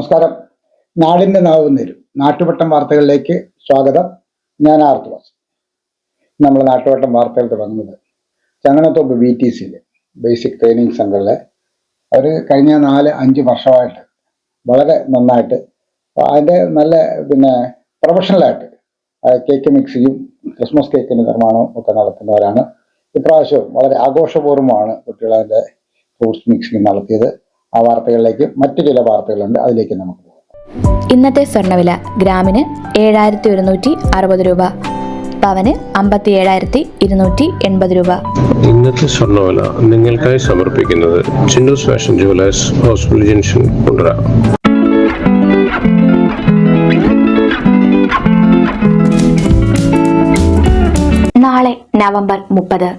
നമസ്കാരം. നാടിൻ്റെ നാവ് നേരും നാട്ടുവട്ടം വാർത്തകളിലേക്ക് സ്വാഗതം. ഞാൻ ആർത്തുവാസ്. നമ്മൾ നാട്ടുവട്ടം വാർത്തകൾ തുടങ്ങുന്നത് ചങ്ങനത്തോപ്പ് BTCയിലെ ബേസിക് ട്രെയിനിങ് സെൻ്ററിലെ അവർ കഴിഞ്ഞ 4-5 വർഷമായിട്ട് വളരെ നന്നായിട്ട് അതിൻ്റെ നല്ല പ്രൊഫഷണലായിട്ട് കേക്ക് മിക്സിങ്ങും ക്രിസ്മസ് കേക്കിൻ്റെ നിർമ്മാണവും ഒക്കെ നടത്തുന്നവരാണ്. ഇപ്രാവശ്യവും വളരെ ആഘോഷപൂർവ്വമാണ് കുട്ടികൾ അതിൻ്റെ ഫ്രൂട്ട്സ് മിക്സിങ് നടത്തിയത്. ആ വാർത്തകളിലേക്ക് മറ്റു ചില വാർത്തകളുണ്ട്, അതിലേക്ക് നമുക്ക് പോകാം. ഇന്നത്തെ സ്വർണ്ണവില ഗ്രാമിന് 7160 രൂപ, പവന് 57,280 രൂപ. ഇന്നത്തെ സ്വർണ്ണവില നിങ്ങൾക്കായി സമർപ്പിക്കുന്നത് Chinnus fashion jewellers, hospital junction, Kundara. നാളെ November 30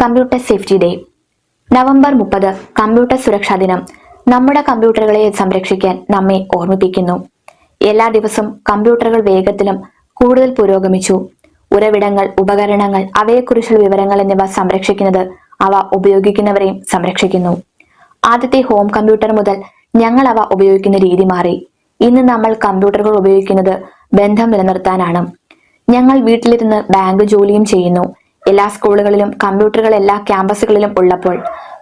computer safety day. November 30 computer സുരക്ഷാ ദിനം നമ്മുടെ കമ്പ്യൂട്ടറുകളെ സംരക്ഷിക്കാൻ നമ്മെ ഓർമ്മിപ്പിക്കുന്നു. എല്ലാ ദിവസവും കമ്പ്യൂട്ടറുകൾ വേഗത്തിലും കൂടുതൽ പുരോഗമിച്ചു. ഉറവിടങ്ങൾ, ഉപകരണങ്ങൾ, അവയെക്കുറിച്ചുള്ള വിവരങ്ങൾ എന്നിവ സംരക്ഷിക്കുന്നത് അവ ഉപയോഗിക്കുന്നവരെയും സംരക്ഷിക്കുന്നു. ആദ്യത്തെ ഹോം കമ്പ്യൂട്ടർ മുതൽ ഞങ്ങൾ അവ ഉപയോഗിക്കുന്ന രീതി മാറി. ഇന്ന് നമ്മൾ കമ്പ്യൂട്ടറുകൾ ഉപയോഗിക്കുന്നത് ബന്ധം നിലനിർത്താനാണ്. ഞങ്ങൾ വീട്ടിലിരുന്ന് ബാങ്ക് ജോലിയും ചെയ്യുന്നു. എല്ലാ സ്കൂളുകളിലും കമ്പ്യൂട്ടറുകൾ എല്ലാ ക്യാമ്പസുകളിലും ഉള്ളപ്പോൾ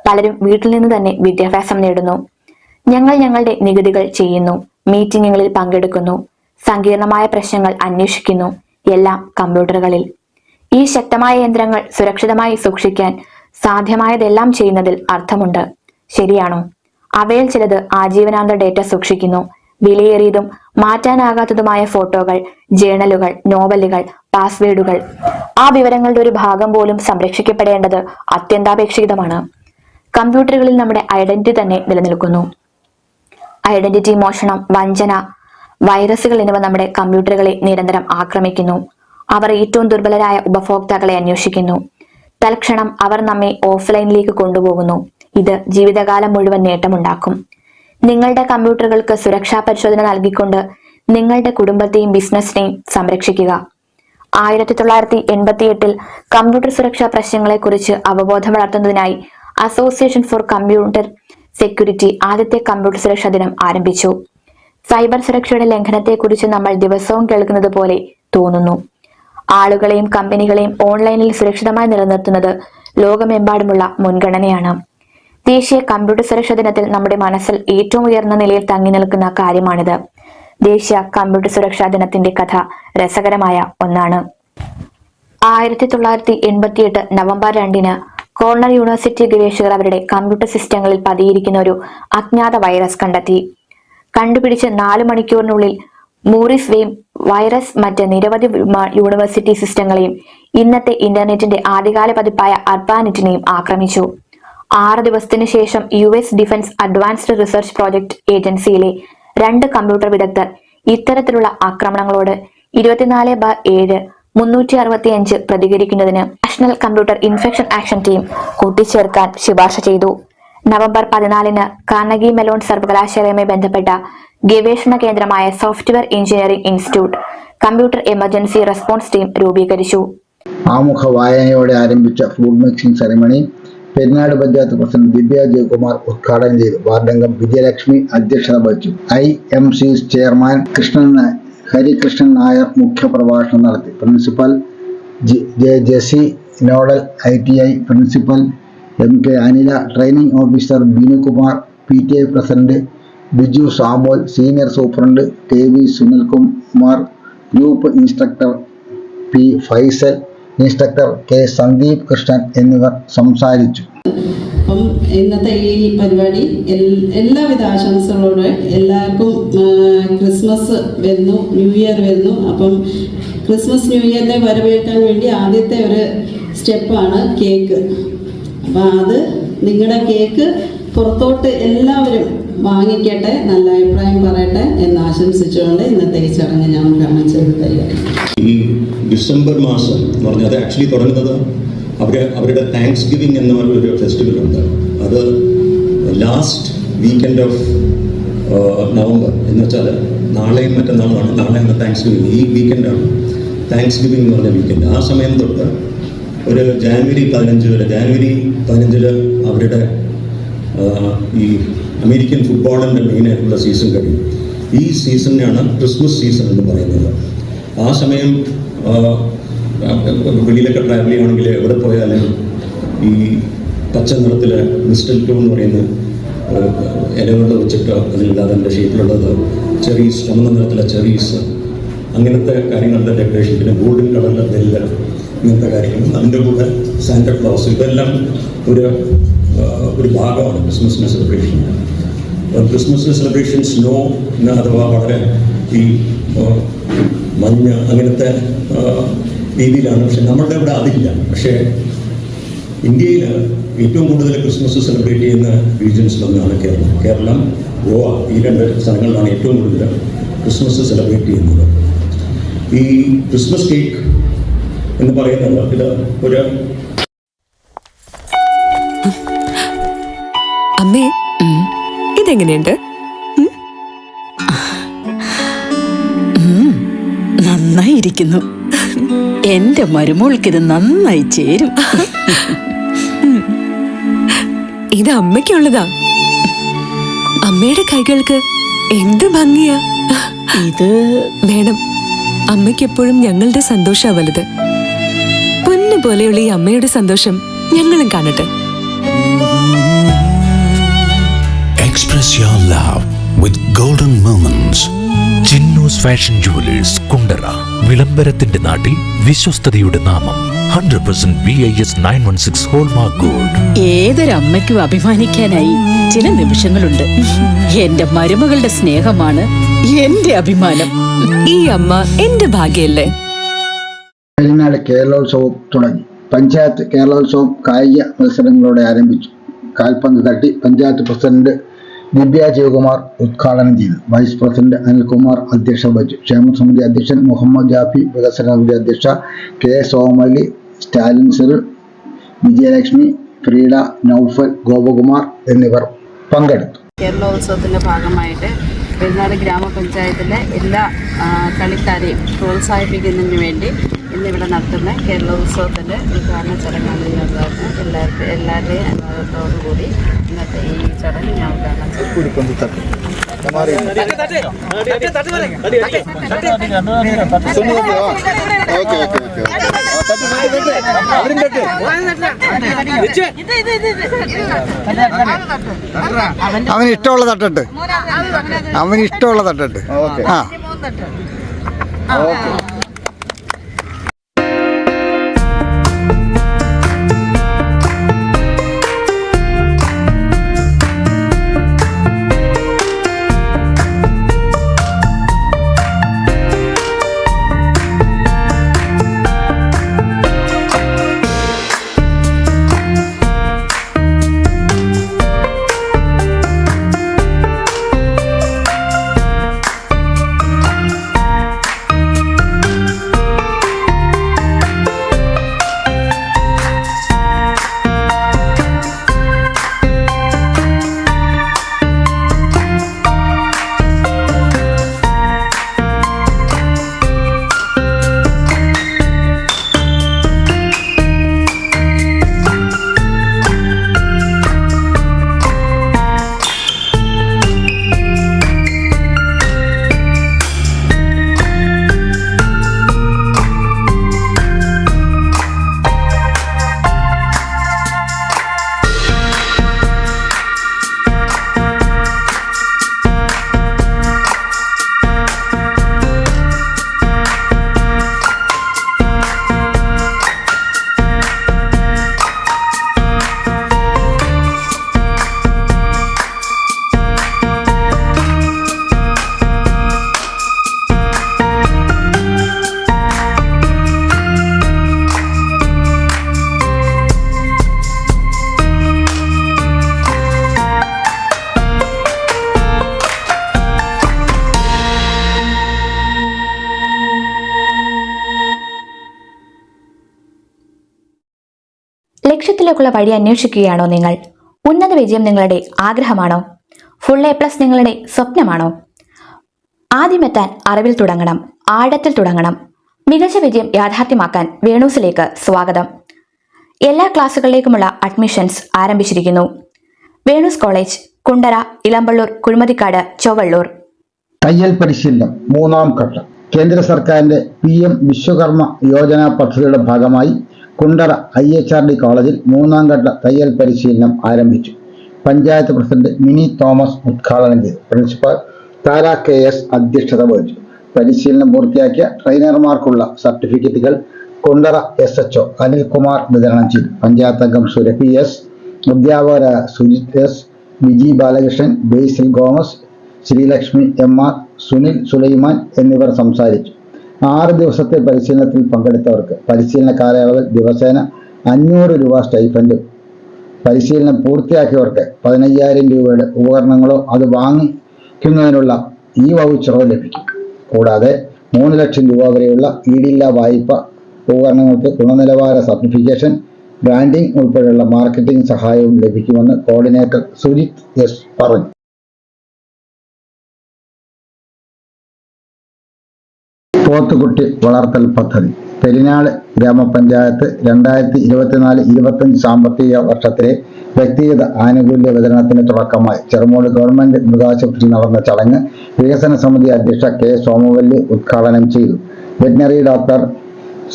പലരും വീട്ടിൽ നിന്ന് തന്നെ വിദ്യാഭ്യാസം നേടുന്നു. ഞങ്ങൾ ഞങ്ങളുടെ നികുതികൾ ചെയ്യുന്നു, മീറ്റിങ്ങുകളിൽ പങ്കെടുക്കുന്നു, സങ്കീർണമായ പ്രശ്നങ്ങൾ അന്വേഷിക്കുന്നു, എല്ലാം കമ്പ്യൂട്ടറുകളിൽ. ഈ ശക്തമായ യന്ത്രങ്ങൾ സുരക്ഷിതമായി സൂക്ഷിക്കാൻ സാധ്യമായതെല്ലാം ചെയ്യുന്നതിൽ അർത്ഥമുണ്ട്, ശരിയാണോ? അവയിൽ ചിലത് ആജീവനാന്ത ഡേറ്റ സൂക്ഷിക്കുന്നു. വിലയേറിയതും മാറ്റാനാകാത്തതുമായ ഫോട്ടോകൾ, ജേണലുകൾ, നോവലുകൾ, പാസ്വേഡുകൾ, ആ വിവരങ്ങളുടെ ഒരു ഭാഗം പോലും സംരക്ഷിക്കപ്പെടേണ്ടത് അത്യന്താപേക്ഷിതമാണ്. കമ്പ്യൂട്ടറുകളിൽ നമ്മുടെ ഐഡന്റിറ്റി തന്നെ നിലനിൽക്കുന്നു. ഐഡന്റിറ്റി മോഷണം, വഞ്ചന, വൈറസുകൾ എന്നിവ നമ്മുടെ കമ്പ്യൂട്ടറുകളെ നിരന്തരം ആക്രമിക്കുന്നു. അവർ ഏറ്റവും ദുർബലരായ ഉപഭോക്താക്കളെ അന്വേഷിക്കുന്നു. തൽക്ഷണം അവർ നമ്മെ ഓഫ്ലൈനിലേക്ക് കൊണ്ടുപോകുന്നു. ഇത് ജീവിതകാലം മുഴുവൻ നേട്ടമുണ്ടാക്കും. നിങ്ങളുടെ കമ്പ്യൂട്ടറുകൾക്ക് സുരക്ഷാ പരിശോധന നൽകിക്കൊണ്ട് നിങ്ങളുടെ കുടുംബത്തെയും ബിസിനസിനെയും സംരക്ഷിക്കുക. 1988 കമ്പ്യൂട്ടർ സുരക്ഷാ പ്രശ്നങ്ങളെക്കുറിച്ച് അവബോധം വളർത്തുന്നതിനായി അസോസിയേഷൻ ഫോർ കമ്പ്യൂട്ടർ സെക്യൂരിറ്റി ആദ്യത്തെ കമ്പ്യൂട്ടർ സുരക്ഷാ ദിനം ആരംഭിച്ചു. സൈബർ സുരക്ഷയുടെ ലംഘനത്തെക്കുറിച്ച് നമ്മൾ ദിവസവും കേൾക്കുന്നത് പോലെ തോന്നുന്നു. ആളുകളെയും കമ്പനികളെയും ഓൺലൈനിൽ സുരക്ഷിതമായി നിലനിർത്തുന്നത് ലോകമെമ്പാടുമുള്ള മുൻഗണനയാണ്. ദേശീയ കമ്പ്യൂട്ടർ സുരക്ഷാ ദിനത്തിൽ നമ്മുടെ മനസ്സിൽ ഏറ്റവും ഉയർന്ന നിലയിൽ തങ്ങി നിൽക്കുന്ന കാര്യമാണിത്. ദേശീയ കമ്പ്യൂട്ടർ സുരക്ഷാ ദിനത്തിന്റെ കഥ രസകരമായ ഒന്നാണ്. 1988 നവംബർ 2 കോർണൽ യൂണിവേഴ്സിറ്റി ഗവേഷകർ അവരുടെ കമ്പ്യൂട്ടർ സിസ്റ്റങ്ങളിൽ പതിയിരിക്കുന്ന ഒരു അജ്ഞാത വൈറസ് കണ്ടെത്തി. കണ്ടുപിടിച്ച് 4 മണിക്കൂറിനുള്ളിൽ മൂറിസ് വെയിം വൈറസ് മറ്റ് നിരവധി യൂണിവേഴ്സിറ്റി സിസ്റ്റങ്ങളെയും ഇന്നത്തെ ഇന്റർനെറ്റിന്റെ ആദ്യകാല പതിപ്പായ അർപ്പാനെറ്റിനെയും ആക്രമിച്ചു. 6 ദിവസത്തിനു ശേഷം US defence advanced research project ഏജൻസിയിലെ 2 കമ്പ്യൂട്ടർ വിദഗ്ധർ ഇത്തരത്തിലുള്ള ആക്രമണങ്ങളോട് 24/7/365 പ്രതികരിക്കുന്നതിന് national computer infection action team കൂട്ടിച്ചേർക്കാൻ ശുപാർശ ചെയ്തു. നവംബർ 14 കാർണഗി മെലോൺ സർവകലാശാലയുമായി ബന്ധപ്പെട്ട ഗവേഷണ കേന്ദ്രമായ software engineering institute computer emergency response team രൂപീകരിച്ചു. ആമുഖ വായനയോടെ ആരംഭിച്ച fruit mixing ceremony Perinad panchayat president Divya Jayakumar ഉദ്ഘാടനം ചെയ്തു. വാർഡംഗം വിജയലക്ഷ്മി അധ്യക്ഷത വഹിച്ചു. IMC ചെയർമാൻ ഹരികൃഷ്ണൻ നായർ മുഖ്യപ്രഭാഷണം നടത്തി. Principal Jessy, nodal ITI principal MK Anila, training officer Binukumar, PTA president Biju Samuel, senior superintendent KV Sunilkumar, group instructor P Faisal, instructor K Sandeep Krishnan എന്നിവർ സംസാരിച്ചു. അപ്പം ഇന്നത്തെ ഈ പരിപാടി എല്ലാവിധ ആശംസകളോടെ എല്ലാവർക്കും ക്രിസ്മസ് വരുന്നു, ന്യൂ ഇയർ വരുന്നു. അപ്പം ക്രിസ്മസ് ന്യൂ ഇയറിനെ വരവേൽക്കാൻ വേണ്ടി ആദ്യത്തെ ഒരു സ്റ്റെപ്പാണ് കേക്ക്. അപ്പം അത് നിങ്ങളുടെ കേക്ക് പുറത്തോട്ട് എല്ലാവരും വാങ്ങിക്കട്ടെ, നല്ല അഭിപ്രായം പറയട്ടെ എന്ന് ആശംസിച്ചുകൊണ്ട് ഇന്നത്തെ ഈ ചടങ്ങ് ഞാൻ ഉദ്ഘാടനം ചെയ്ത് തരികയാണ്. ഈ ഡിസംബർ മാസം എന്ന് പറഞ്ഞാൽ അത് ആക്ച്വലി തുടങ്ങുന്നത് അവരുടെ താങ്ക്സ് ഗിവിംഗ് എന്ന ഒരു ഫെസ്റ്റിവൽ ഉണ്ട്. അത് ലാസ്റ്റ് വീക്കെൻഡ് ഓഫ് നവംബർ എന്ന് വെച്ചാൽ നാളെയും മറ്റന്നാളുമാണ്. നാളെയാണ് താങ്ക്സ് ഗിവിംഗ്, ഈ വീക്കെൻഡാണ് താങ്ക്സ് ഗിവിംഗ് എന്ന് പറഞ്ഞ വീക്കെൻഡ്. ആ സമയം തൊട്ട് ഒരു ജനുവരി 15 വരെ, ജനുവരി 15 അവരുടെ ഈ അമേരിക്കൻ ഫുട്ബോളിൻ്റെ മെയിനായിട്ടുള്ള സീസൺ കഴിയും. ഈ സീസണിനാണ് ക്രിസ്മസ് സീസൺ എന്ന് പറയുന്നത്. ആ സമയം വെളിയിലൊക്കെ ട്രാവൽ ചെയ്യുകയാണെങ്കിൽ എവിടെ പോയാലും ഈ പച്ച നിറത്തിൽ മിസ്റ്റൽറ്റോ എന്ന് പറയുന്ന ഇലകൾ വെച്ചിട്ട് അതിലില്ലാതെ അതിൻ്റെ ഷേപ്പിലുള്ളത് ചെറീസ്, ചുമന്ന നിറത്തിലെ ചെറീസ്, അങ്ങനത്തെ കാര്യങ്ങളുടെ ഡെക്കറേഷൻ, പിന്നെ ഗോൾഡൻ കളറിലെ ബെല്ല്, ഇങ്ങനത്തെ കാര്യങ്ങൾ, അതിൻ്റെ കൂടെ സാന്റാക്ലോസ്, ഇതെല്ലാം ഒരു ഭാഗമാണ് ക്രിസ്മസിൻ്റെ സെലിബ്രേഷൻ. ക്രിസ്മസ് സെലിബ്രേഷൻ സ്നോ അഥവാ വളരെ ഈ മഞ്ഞ് അങ്ങനത്തെ രീതിയിലാണ്. പക്ഷെ നമ്മളുടെ ഇവിടെ അതില്ല. പക്ഷേ ഇന്ത്യയിൽ ഏറ്റവും കൂടുതൽ ക്രിസ്മസ് സെലിബ്രേറ്റ് ചെയ്യുന്ന റീജിയൻസിലൊന്നാണ് കേരളം, ഗോവ. ഈ 2 സ്ഥലങ്ങളിലാണ് ഏറ്റവും കൂടുതൽ ക്രിസ്മസ് സെലിബ്രേറ്റ് ചെയ്യുന്നത്. ഈ ക്രിസ്മസ് കേക്ക് എന്ന് പറയുന്നത് ഇത് ഒരു അമ്മേ, ഇതെങ്ങനെയുണ്ട്? നന്നായിരിക്കുന്നു. എന്റെ മരുമോൾക്കിത് നന്നായി ചേരും. ഇത് അമ്മയ്ക്കുള്ളതാ. അമ്മയുടെ കൈകൾക്ക് എന്ത് ഭംഗിയാ. ഇത് വേണം. അമ്മയ്ക്കെപ്പോഴും ഞങ്ങളുടെ സന്തോഷാ വലുത്. പൊന്നു പോലെയുള്ള ഈ അമ്മയുടെ സന്തോഷം ഞങ്ങളും കാണട്ടെ. Express your love with golden moments. Chinnus fashion jewellers, Kundara. വിളംബരത്തിന്റെ നാട്ടിൽ വിശ്വസ്തയുടെ നാമം. 100% BIS 916 ഹോൾമാർക്ക് ഗോൾഡ്. ഏതൊരമ്മയ്ക്കും അഭിമാനിക്കാനായി ചില നിമിഷങ്ങളുണ്ട്. എന്റെ മരുമകളുടെ സ്നേഹമാണ് എന്റെ അഭിമാനം. ഈ അമ്മ എന്റെ ഭാഗ്യല്ലേ. പെരിനാട് കേരളോത്സവം തുടങ്ങി. പഞ്ചായത്ത് കേരളോത്സവം കായിക മത്സരങ്ങളോടെ ആരംഭിച്ചു. കാൽപന്ത് തട്ടി പഞ്ചായത്ത് പ്രസിഡന്റ് ദിവ്യ ജയകുമാർ ഉദ്ഘാടനം ചെയ്തു. വൈസ് പ്രസിഡന്റ് അനിൽകുമാർ അധ്യക്ഷത വഹിച്ചു. ക്ഷേമസമിതി അധ്യക്ഷൻ മുഹമ്മദ് ജാഫി, വികസന സമിതി അധ്യക്ഷ K Somali, Stalin Cyril, Vijayalakshmi, Frieda, Naufal, Gopakumar എന്നിവർ പങ്കെടുത്തു. കേരളോത്സവത്തിൻ്റെ ഭാഗമായിട്ട് പെരുന്നാട് ഗ്രാമപഞ്ചായത്തിലെ എല്ലാ കളിക്കാരെയും പ്രോത്സാഹിപ്പിക്കുന്നതിന് വേണ്ടി ഇന്നിവിടെ നടത്തുന്ന കേരളോത്സവത്തിൻ്റെ ഉദ്ഘാടന ചടങ്ങാണ് എല്ലാവരുടെയും അനുവാദത്തോടു കൂടി ഇന്നത്തെ ഈ ചടങ്ങ് ഞാൻ ഉദ്ഘാടനം ചെയ്തു. അവന് ഇഷ്ടമുള്ള തട്ടിട്ട് ആ ഓക്കെ. ലക്ഷ്യത്തിലേക്കുള്ള വഴി അന്വേഷിക്കുകയാണോ നിങ്ങൾ? ഉന്നത വിജയം നിങ്ങളുടെ ആഗ്രഹമാണോ? ഫുൾ A+ നിങ്ങളുടെ സ്വപ്നമാണോ? ആദ്യമെത്താൻ അറിവിൽ തുടങ്ങണം, ആഴത്തിൽ തുടങ്ങണം. മികച്ച വിജയം യാഥാർത്ഥ്യമാക്കാൻ വേണൂസിലേക്ക് സ്വാഗതം. എല്ലാ ക്ലാസ്സുകളിലേക്കുമുള്ള അഡ്മിഷൻസ് ആരംഭിച്ചിരിക്കുന്നു. വേണൂസ് കോളേജ്, കുണ്ടറ, ഇളമ്പള്ളൂർ, കുഴിമതിക്കാട്, ചൊവ്വള്ളൂർ. തയ്യൽ പരിശീലനം 3ാം ഘട്ടം. കേന്ദ്ര സർക്കാരിന്റെ PM വിശ്വകർമ്മ യോജന പദ്ധതിയുടെ ഭാഗമായി കുണ്ടറ IHRD കോളേജിൽ 3ാം ഘട്ട തയ്യൽ പരിശീലനം ആരംഭിച്ചു. പഞ്ചായത്ത് പ്രസിഡന്റ് മിനി തോമസ് ഉദ്ഘാടനം ചെയ്തു. പ്രിൻസിപ്പൽ താര KS അധ്യക്ഷത വഹിച്ചു. പരിശീലനം പൂർത്തിയാക്കിയ ട്രെയിനർമാർക്കുള്ള സർട്ടിഫിക്കറ്റുകൾ കുണ്ടറ SHO അനിൽകുമാർ വിതരണം ചെയ്തു. പഞ്ചായത്ത് അംഗം സുരഭി S, അധ്യാപകരായ സുജിത് S, വിജി ബാലകൃഷ്ണൻ, ബേസിൽ ഗോമസ്, ശ്രീലക്ഷ്മി MR, സുനിൽ സുലൈമാൻ എന്നിവർ സംസാരിച്ചു. 6 ദിവസത്തെ പരിശീലനത്തിൽ പങ്കെടുത്തവർക്ക് പരിശീലന കാലയളവിൽ ദിവസേന 500 രൂപ സ്റ്റൈഫൻഡും, പരിശീലനം പൂർത്തിയാക്കിയവർക്ക് 15,000 രൂപയുടെ ഉപകരണങ്ങളോ അത് വാങ്ങിക്കുന്നതിനുള്ള വൗച്ചറോ ലഭിക്കും. കൂടാതെ 3 ലക്ഷം രൂപ വരെയുള്ള ഈടില്ലാ വായ്പ, ഉപകരണങ്ങൾക്ക് ഗുണനിലവാര സർട്ടിഫിക്കേഷൻ, ബ്രാൻഡിംഗ് ഉൾപ്പെടെയുള്ള മാർക്കറ്റിംഗ് സഹായവും ലഭിക്കുമെന്ന് കോർഡിനേറ്റർ സുജിത് S പറഞ്ഞു. പോത്തുകുട്ടി വളർത്തൽ പദ്ധതി. പെരിനാട് ഗ്രാമപഞ്ചായത്ത് 2024-25 സാമ്പത്തിക വർഷത്തിലെ വ്യക്തിഗത ആനുകൂല്യ വിതരണത്തിന് തുടക്കമായി ചെറുമൂട് ഗവൺമെന്റ് മൃഗാശുപത്രിയിൽ നടന്ന ചടങ്ങ് വികസന സമിതി അധ്യക്ഷ K സോമവല്ലി ഉദ്ഘാടനം ചെയ്തു. Veterinary doctor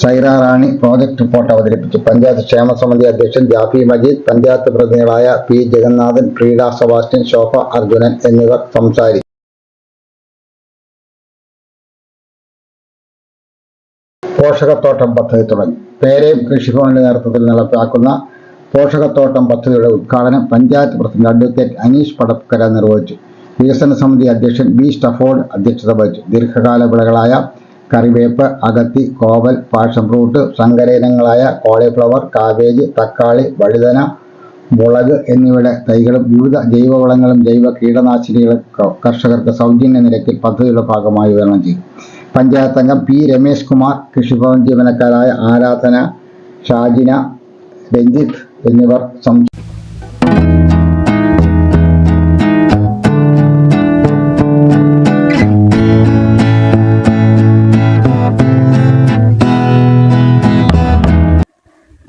Saira Rani project report അവതരിപ്പിച്ചു. പഞ്ചായത്ത് ക്ഷേമ സമിതി അധ്യക്ഷൻ ജാഫി മജീദ്, പഞ്ചായത്ത് പ്രതിനിധികളായ P Jagannathan, Frieda Sebastian, Shobha Arjunan എന്നിവർ സംസാരിച്ചു. പോഷകത്തോട്ടം പദ്ധതി തുടങ്ങി. പേരേം കൃഷിഭവന്റെ നേതൃത്വത്തിൽ നടപ്പാക്കുന്ന പോഷകത്തോട്ടം പദ്ധതിയുടെ ഉദ്ഘാടനം പഞ്ചായത്ത് പ്രസിഡന്റ് അഡ്വക്കേറ്റ് അനീഷ് പടപ്പക്കര നിർവഹിച്ചു. വികസന സമിതി അധ്യക്ഷൻ B സ്റ്റഫോർഡ് അധ്യക്ഷത വഹിച്ചു. ദീർഘകാല വിളകളായ കറിവേപ്പ്, അകത്തി, കോവൽ, പാഷൻ ഫ്രൂട്ട്, സങ്കരയിനങ്ങളായ കോളിഫ്ലവർ, കാബേജ്, തക്കാളി, വഴുതന, മുളക് എന്നിവയുടെ തൈകളും വിവിധ ജൈവവളങ്ങളും ജൈവ കീടനാശിനികളും കർഷകർക്ക് സൗജന്യ നിരക്കിൽ പദ്ധതിയുടെ ഭാഗമായി വിതരണം ചെയ്തു. പഞ്ചായത്ത് അംഗം P രമേശ് കുമാർ, കൃഷിഭവൻ ജീവനക്കാരായ ആരാധന, ഷാജിന, രഞ്ജിത്ത് എന്നിവർ സംസാരിച്ചു.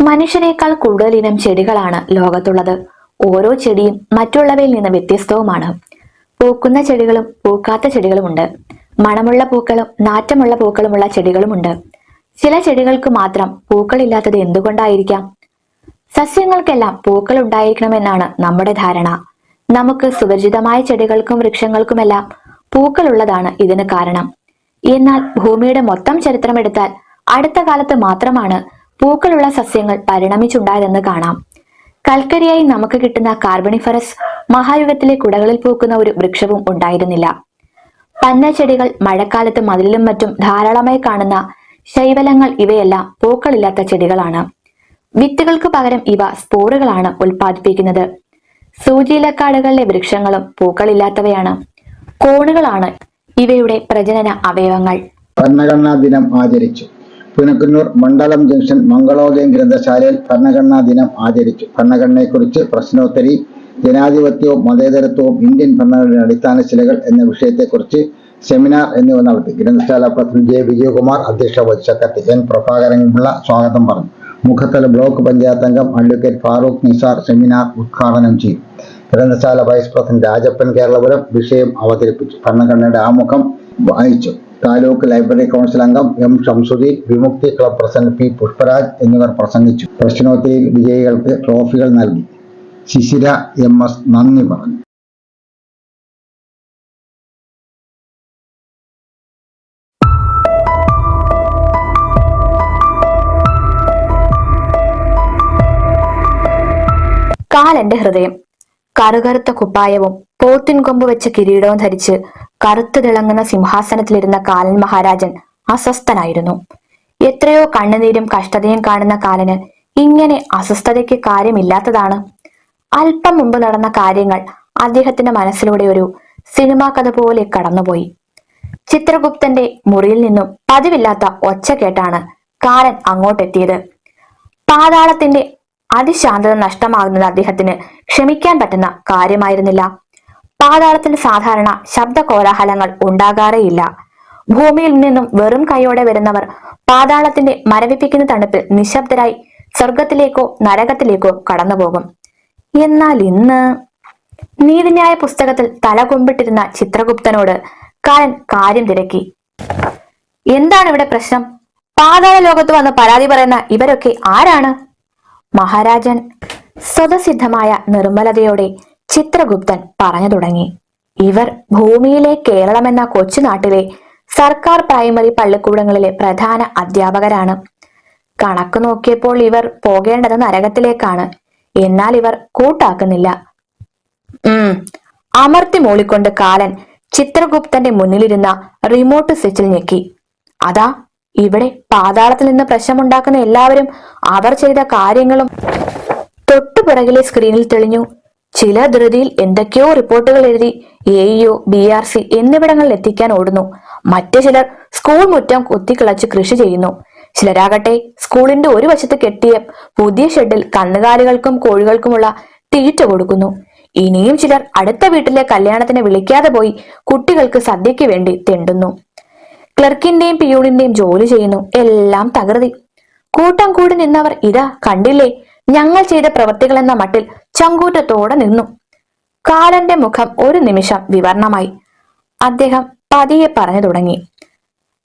മനുഷ്യനേക്കാൾ കൂടുതൽ ഇനം ചെടികളാണ് ലോകത്തുള്ളത്. ഓരോ ചെടിയും മറ്റുള്ളവയിൽ നിന്ന് വ്യത്യസ്തവുമാണ്. പൂക്കുന്ന ചെടികളും പൂക്കാത്ത ചെടികളുമുണ്ട്. മണമുള്ള പൂക്കളും നാറ്റമുള്ള പൂക്കളുമുള്ള ചെടികളുമുണ്ട്. ചില ചെടികൾക്ക് മാത്രം പൂക്കളില്ലാത്തത് എന്തുകൊണ്ടായിരിക്കാം? സസ്യങ്ങൾക്കെല്ലാം പൂക്കൾ ഉണ്ടായിരിക്കണമെന്നാണ് നമ്മുടെ ധാരണ. നമുക്ക് സുപരിചിതമായ ചെടികൾക്കും വൃക്ഷങ്ങൾക്കുമെല്ലാം പൂക്കളുള്ളതാണ് ഇതിന് കാരണം. എന്നാൽ ഭൂമിയുടെ മൊത്തം ചരിത്രമെടുത്താൽ അടുത്ത കാലത്ത് മാത്രമാണ് പൂക്കളുള്ള സസ്യങ്ങൾ പരിണമിച്ചുണ്ടായതെന്ന് കാണാം. കൽക്കരിയായി നമുക്ക് കിട്ടുന്ന കാർബണിഫറസ് മഹായുഗത്തിലെ കുടകളിൽ പൂക്കുന്ന ഒരു വൃക്ഷവും ഉണ്ടായിരുന്നില്ല. പന്ന ചെടികൾ, മഴക്കാലത്ത് മതിലിലും മറ്റും ധാരാളമായി കാണുന്ന ശൈവലങ്ങൾ ഇവയെല്ലാം പൂക്കളില്ലാത്ത ചെടികളാണ്. വിത്തുകൾക്ക് പകരം ഇവ സ്പോറുകളാണ് ഉൽപ്പാദിപ്പിക്കുന്നത്. സൂചിയിലക്കാടുകളിലെ വൃക്ഷങ്ങളും പൂക്കളില്ലാത്തവയാണ്. കോണുകളാണ് ഇവയുടെ പ്രജനന അവയവങ്ങൾ. ഭരണഘടനാ ദിനം ആചരിച്ചു. പുനക്കുന്നൂർ മണ്ഡലം ജംഗ്ഷൻ മംഗളോദയം ഗ്രന്ഥശാലയിൽ ഭരണഘടനാ ദിനം ആചരിച്ചു. ഭരണഘടനയെക്കുറിച്ച് പ്രശ്നോത്തരി, ജനാധിപത്യവും മതേതരത്വവും ഇന്ത്യൻ ഭരണഘടനയുടെ അടിസ്ഥാന ശിലകൾ എന്ന വിഷയത്തെക്കുറിച്ച് സെമിനാർ എന്നിവ നടത്തി. ഗ്രന്ഥശാല പ്രസിഡന്റ് J വിജയകുമാർ അധ്യക്ഷത വഹിച്ചു. സെക്രട്ടറി N പ്രഭാകരൻപിള്ള സ്വാഗതം പറഞ്ഞു. മുഖത്തല ബ്ലോക്ക് പഞ്ചായത്ത് അംഗം അഡ്വക്കേറ്റ് ഫാറൂഖ് നിസാർ സെമിനാർ ഉദ്ഘാടനം ചെയ്തു. ഗ്രന്ഥശാല വൈസ് പ്രസിഡന്റ് രാജപ്പൻ കേരളപുരം വിഷയം അവതരിപ്പിച്ചു. ഭരണഘടനയുടെ ആമുഖം വായിച്ചു. താലൂക്ക് ലൈബ്രറി കൗൺസിൽ അംഗം M ഷംസുദ്ദീൻ, വിമുക്തി ക്ലബ് പ്രസിഡന്റ് P പുഷ്പരാജ് എന്നിവർ പ്രസംഗിച്ചു. പ്രശ്നോത്തരിയിൽ വിജയികൾക്ക് ട്രോഫികൾ നൽകി. ശിശിര MS നന്ദി പറഞ്ഞു. കാലന്റെ ഹൃദയം. കറുകറുത്ത കുപ്പായവും പോത്തിൻ കൊമ്പ് വെച്ച കിരീടവും ധരിച്ച് കറുത്തു തിളങ്ങുന്ന സിംഹാസനത്തിലിരുന്ന കാലൻ മഹാരാജൻ അസ്വസ്ഥനായിരുന്നു. എത്രയോ കണ്ണുനീരും കഷ്ടതയും കാണുന്ന കാലന് ഇങ്ങനെ അസ്വസ്ഥതയ്ക്ക് കാര്യമില്ലാത്തതാണ്. അല്പം മുമ്പ് നടന്ന കാര്യങ്ങൾ അദ്ദേഹത്തിന്റെ മനസ്സിലൂടെ ഒരു സിനിമാ കഥ പോലെ കടന്നുപോയി. ചിത്രഗുപ്തന്റെ മുറിയിൽ നിന്നും പതിവില്ലാത്ത ഒച്ച കേട്ടാണ് കാലൻ അങ്ങോട്ടെത്തിയത്. പാതാളത്തിന്റെ അതിശാന്തത നഷ്ടമാകുന്നത് അദ്ദേഹത്തിന് ക്ഷമിക്കാൻ പറ്റുന്ന കാര്യമായിരുന്നില്ല. പാതാളത്തിന് സാധാരണ ശബ്ദ കോലാഹലങ്ങൾ ഉണ്ടാകാറേയില്ല. ഭൂമിയിൽ നിന്നും വെറും കൈയോടെ വരുന്നവർ പാതാളത്തിന്റെ മരവിപ്പിക്കുന്ന തണുപ്പിൽ നിശബ്ദരായി സ്വർഗത്തിലേക്കോ നരകത്തിലേക്കോ കടന്നുപോകും. എന്നാൽ ഇന്ന് നീതിന്യായ പുസ്തകത്തിൽ തലകൊമ്പിട്ടിരുന്ന ചിത്രഗുപ്തനോട് കാലൻ കാര്യം തിരക്കി. എന്താണ് ഇവിടെ പ്രശ്നം? പാതാള ലോകത്ത് വന്ന് പരാതി പറയുന്ന ഇവരൊക്കെ ആരാണ്? മഹാരാജൻ സ്വതസിദ്ധമായ നിർമ്മലതയോടെ ചിത്രഗുപ്തൻ പറഞ്ഞു തുടങ്ങി. ഇവർ ഭൂമിയിലെ കേരളമെന്ന കൊച്ചുനാട്ടിലെ സർക്കാർ പ്രൈമറി പള്ളിക്കൂടങ്ങളിലെ പ്രധാന അധ്യാപകരാണ്. കണക്ക് നോക്കിയപ്പോൾ ഇവർ പോകേണ്ടത് നരകത്തിലേക്കാണ്. എന്നാൽ ഇവർ കൂട്ടാക്കുന്നില്ല. അമർത്തി മൂളിക്കൊണ്ട് കാലൻ ചിത്രഗുപ്തന്റെ മുന്നിലിരുന്ന റിമോട്ട് സ്വിച്ചിൽ ഞെക്കി. അതാ ഇവിടെ പാതാളത്തിൽ നിന്ന് പ്രശ്നമുണ്ടാക്കുന്ന എല്ലാവരും അവർ ചെയ്ത കാര്യങ്ങളും തൊട്ടുപിറകിലെ സ്ക്രീനിൽ തെളിഞ്ഞു. ചില ധൃതിയിൽ എന്തൊക്കെയോ റിപ്പോർട്ടുകൾ എഴുതി AEO, BRC എന്നിവിടങ്ങളിൽ എത്തിക്കാൻ ഓടുന്നു. മറ്റു ചിലർ സ്കൂൾ മുറ്റം കുത്തിക്കിളച്ച് കൃഷി ചെയ്യുന്നു. ചിലരാകട്ടെ സ്കൂളിന്റെ ഒരു വശത്ത് കെട്ടിയ പുതിയ ഷെഡിൽ കന്നുകാലികൾക്കും കോഴികൾക്കുമുള്ള തീറ്റ കൊടുക്കുന്നു. ഇനിയും ചിലർ അടുത്ത വീട്ടിലെ കല്യാണത്തിന് വിളിക്കാതെ പോയി കുട്ടികൾക്ക് സദ്യയ്ക്ക് വേണ്ടി തെണ്ടുന്നു. ക്ലർക്കിന്റെയും പിയൂണിന്റെയും ജോലി ചെയ്യുന്നു. എല്ലാം തകൃതി. കൂട്ടം കൂടി നിന്നവർ ഇതാ കണ്ടില്ലേ ഞങ്ങൾ ചെയ്ത പ്രവൃത്തികൾ എന്ന മട്ടിൽ ചങ്കൂറ്റത്തോടെ നിന്നു. കാലന്റെ മുഖം ഒരു നിമിഷം വിവർണമായി. അദ്ദേഹം പതിയെ പറഞ്ഞു തുടങ്ങി.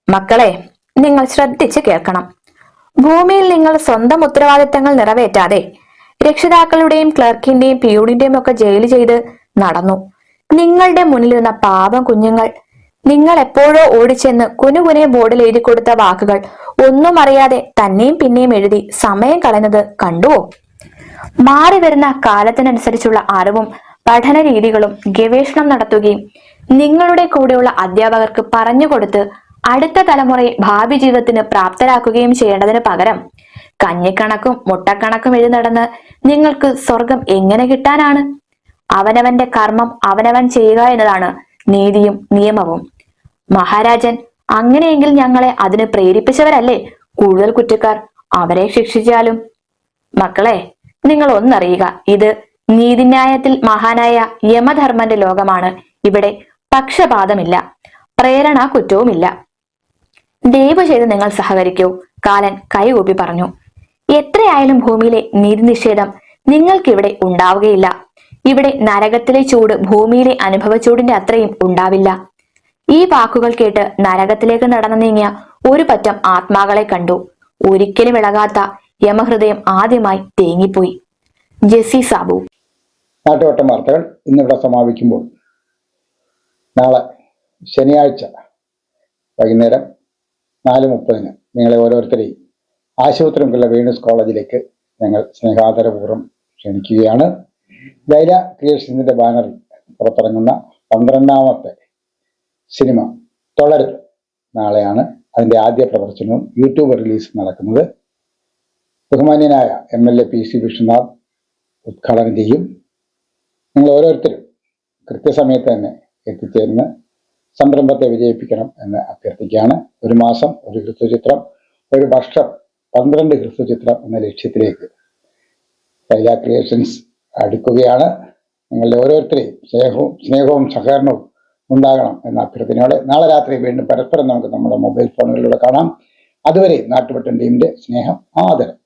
മക്കളെ, നിങ്ങൾ ശ്രദ്ധിച്ച് കേൾക്കണം. ഭൂമിയിൽ നിങ്ങൾ സ്വന്തം ഉത്തരവാദിത്തങ്ങൾ നിറവേറ്റാതെ രക്ഷിതാക്കളുടെയും ക്ലർക്കിന്റെയും പിയൂണിന്റെയും ഒക്കെ ജയില് ചെയ്ത് നടന്നു. നിങ്ങളുടെ മുന്നിലിരുന്ന പാവം കുഞ്ഞുങ്ങൾ നിങ്ങൾ എപ്പോഴോ ഓടിച്ചെന്ന് കുനുകുനെ ബോർഡിൽ എഴുതി കൊടുത്ത വാക്കുകൾ ഒന്നും അറിയാതെ തന്നെയും പിന്നെയും എഴുതി സമയം കളയുന്നത് കണ്ടുവോ? മാറി വരുന്ന കാലത്തിനനുസരിച്ചുള്ള അറിവും പഠന രീതികളും ഗവേഷണം നടത്തുകയും നിങ്ങളുടെ കൂടെയുള്ള അധ്യാപകർക്ക് പറഞ്ഞുകൊടുത്ത് അടുത്ത തലമുറയെ ഭാവി ജീവിതത്തിന് പ്രാപ്തരാക്കുകയും ചെയ്യേണ്ടതിന് പകരം കഞ്ഞിക്കണക്കും മുട്ടക്കണക്കും എഴുതി നടന്ന് നിങ്ങൾക്ക് സ്വർഗം എങ്ങനെ കിട്ടാനാണ്? അവനവന്റെ കർമ്മം അവനവൻ ചെയ്യുക എന്നതാണ് നീതിയും നിയമവും. മഹാരാജൻ അങ്ങനെയെങ്കിൽ ഞങ്ങളെ അതിന് പ്രേരിപ്പിച്ചവരല്ലേ കൂടുതൽ കുറ്റക്കാർ? അവരെ ശിക്ഷിച്ചാലും. മക്കളെ, നിങ്ങൾ ഒന്നറിയുക, ഇത് നീതിന്യായത്തിൽ മഹാനായ യമധർമ്മന്റെ ലോകമാണ്. ഇവിടെ പക്ഷപാതമില്ല, പ്രേരണ കുറ്റവുമില്ല. ദയവ് ചെയ്ത് നിങ്ങൾ സഹകരിക്കൂ. കാലൻ കൈകൂപ്പി പറഞ്ഞു. എത്രയായാലും ഭൂമിയിലെ നീതി നിഷേധം നിങ്ങൾക്കിവിടെ ഉണ്ടാവുകയില്ല. ഇവിടെ നരകത്തിലെ ചൂട് ഭൂമിയിലെ അനുഭവ ചൂടിന്റെ അത്രയും ഉണ്ടാവില്ല. ഈ വാക്കുകൾ കേട്ട് നരകത്തിലേക്ക് നടന്നു നീങ്ങിയ ഒരു പറ്റം ആത്മാക്കളെ കണ്ടു. ഒരിക്കലും ഇളകാത്ത യമഹൃദയം ആദ്യമായി തേങ്ങിപ്പോയി. ജെസ്സി സാബു. നാട്ടുവട്ടം വാർത്തകൾ ഇന്നിവിടെ സമാപിക്കുമ്പോൾ നാളെ ശനിയാഴ്ച വൈകുന്നേരം 4:30 നിങ്ങളെ ഓരോരുത്തരെയും ആശുപത്രിക്കുള്ള വീണസ് കോളേജിലേക്ക് ഞങ്ങൾ സ്നേഹാദരപൂർവ്വം ക്ഷണിക്കുകയാണ്. ലൈല ക്രിയേഷൻസിന്റെ ബാനറിൽ പുറത്തിറങ്ങുന്ന 12ാമത്തെ സിനിമ തുടരുത് നാളെയാണ് അതിൻ്റെ ആദ്യ പ്രദർശനവും യൂട്യൂബ് റിലീസ് നടക്കുന്നത്. ബഹുമാന്യനായ MLA PC വിശ്വനാഥ് ഉദ്ഘാടനം ചെയ്യും. നിങ്ങൾ ഓരോരുത്തരും കൃത്യസമയത്ത് തന്നെ എത്തിച്ചേർന്ന് സംരംഭത്തെ വിജയിപ്പിക്കണം എന്ന് അഭ്യർത്ഥിക്കുകയാണ്. ഒരു മാസം ഒരു ഹ്രസ്വചിത്രം, ഒരു വർഷം 12 ഹ്രസ്വചിത്രം എന്ന ലക്ഷ്യത്തിലേക്ക് ലൈല ക്രിയേഷൻസ് അടുക്കുകയാണ്. നിങ്ങളുടെ ഓരോരുത്തരെയും സ്നേഹവും സഹകരണവും ഉണ്ടാകണം എന്ന അഭ്യർത്ഥനയോടെ നാളെ രാത്രി വീണ്ടും പരസ്പരം നമുക്ക് നമ്മുടെ മൊബൈൽ ഫോണുകളിലൂടെ കാണാം. അതുവരെ നാട്ടുവട്ടം ടീമിന്റെ സ്നേഹം, ആദരം.